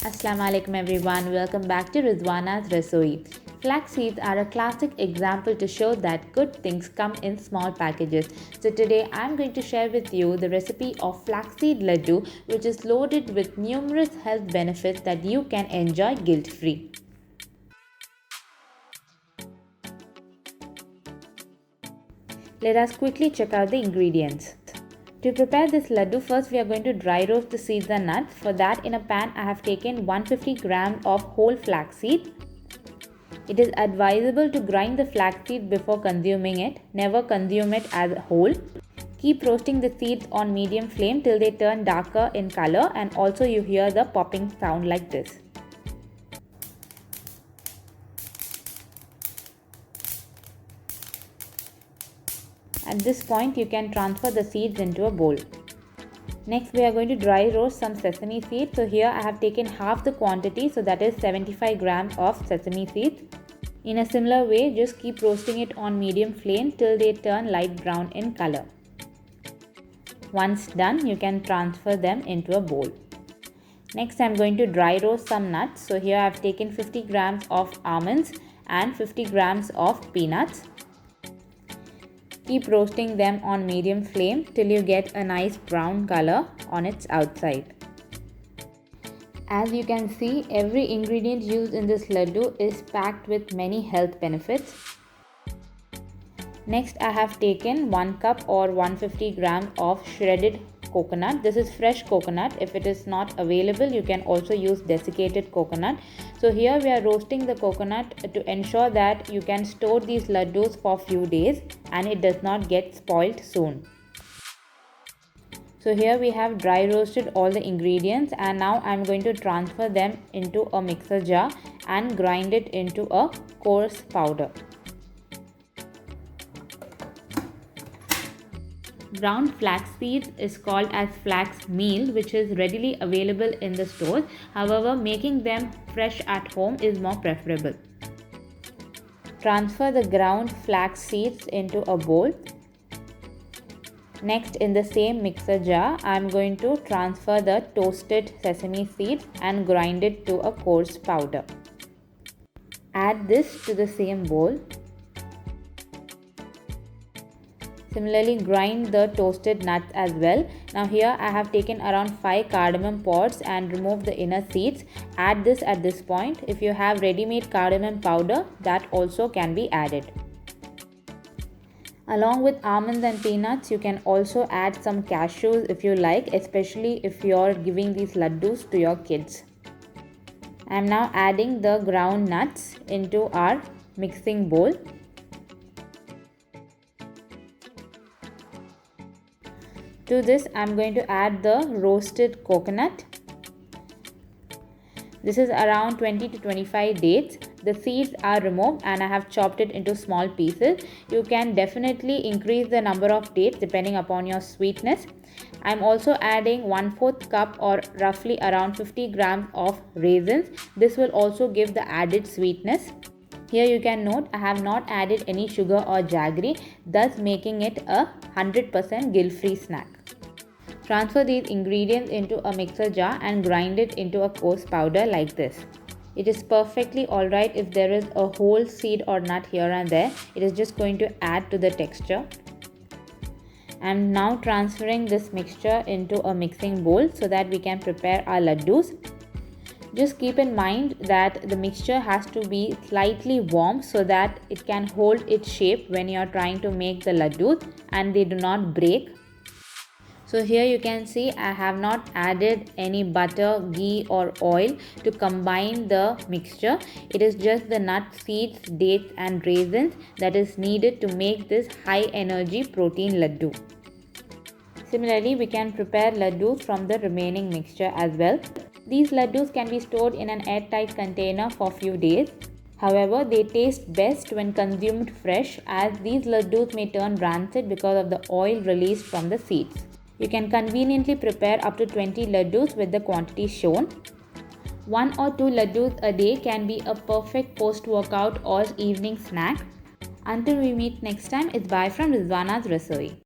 Assalamu alaikum everyone, welcome back to Rizwana's Rasoi. Flax seeds are a classic example to show that good things come in small packages. So today I'm going to share with you the recipe of flaxseed laddu, which is loaded with numerous health benefits that you can enjoy guilt-free. Let us quickly check out the ingredients. To prepare this laddu, first we are going to dry roast the seeds and nuts. For that, in a pan I have taken 150 grams of whole flaxseed. It is advisable to grind the flaxseed before consuming it. Never consume it as whole. Keep roasting the seeds on medium flame till they turn darker in color, and also you hear the popping sound like this. At this point, you can transfer the seeds into a bowl. Next, we are going to dry roast some sesame seeds. So here I have taken half the quantity, so that is 75 grams of sesame seeds. In a similar way, just keep roasting it on medium flame till they turn light brown in color. Once done, you can transfer them into a bowl. Next, I am going to dry roast some nuts. So here I have taken 50 grams of almonds and 50 grams of peanuts. Keep roasting them on medium flame till you get a nice brown color on its outside. As you can see, every ingredient used in this laddu is packed with many health benefits. Next, I have taken 1 cup or 150 grams of shredded coconut. This is fresh coconut. If it is not available, you can also use desiccated coconut. So here we are roasting the coconut to ensure that you can store these laddus for few days and it does not get spoiled soon. So here we have dry roasted all the ingredients, and now I am going to transfer them into a mixer jar and grind it into a coarse powder. Ground flax seeds is called as flax meal, which is readily available in the stores. However, making them fresh at home is more preferable. Transfer the ground flax seeds into a bowl. Next, in the same mixer jar, I am going to transfer the toasted sesame seeds and grind it to a coarse powder. Add this to the same bowl. Similarly, grind the toasted nuts as well. Now here I have taken around 5 cardamom pods and remove the inner seeds. Add this at this point. If you have ready-made cardamom powder, that also can be added. Along with almonds and peanuts, you can also add some cashews if you like, especially if you are giving these laddus to your kids. I am now adding the ground nuts into our mixing bowl. To this, I am going to add the roasted coconut. This is around 20 to 25 dates. The seeds are removed and I have chopped it into small pieces. You can definitely increase the number of dates depending upon your sweetness. I am also adding 1/4 cup or roughly around 50 grams of raisins. This will also give the added sweetness. Here you can note I have not added any sugar or jaggery, thus making it a 100% guilt-free snack. Transfer these ingredients into a mixer jar and grind it into a coarse powder like this. It is perfectly alright if there is a whole seed or nut here and there. It is just going to add to the texture. I am now transferring this mixture into a mixing bowl so that we can prepare our laddus. Just keep in mind that the mixture has to be slightly warm so that it can hold its shape when you are trying to make the laddus and they do not break. So here you can see I have not added any butter, ghee or oil to combine the mixture. It is just the nuts, seeds, dates and raisins that is needed to make this high energy protein laddu. Similarly, we can prepare laddus from the remaining mixture as well. These laddus can be stored in an airtight container for few days. However, they taste best when consumed fresh, as these laddus may turn rancid because of the oil released from the seeds. You can conveniently prepare up to 20 laddus with the quantity shown. 1 or 2 laddus a day can be a perfect post-workout or evening snack. Until we meet next time, it's bye from Rizwana's Rasoi.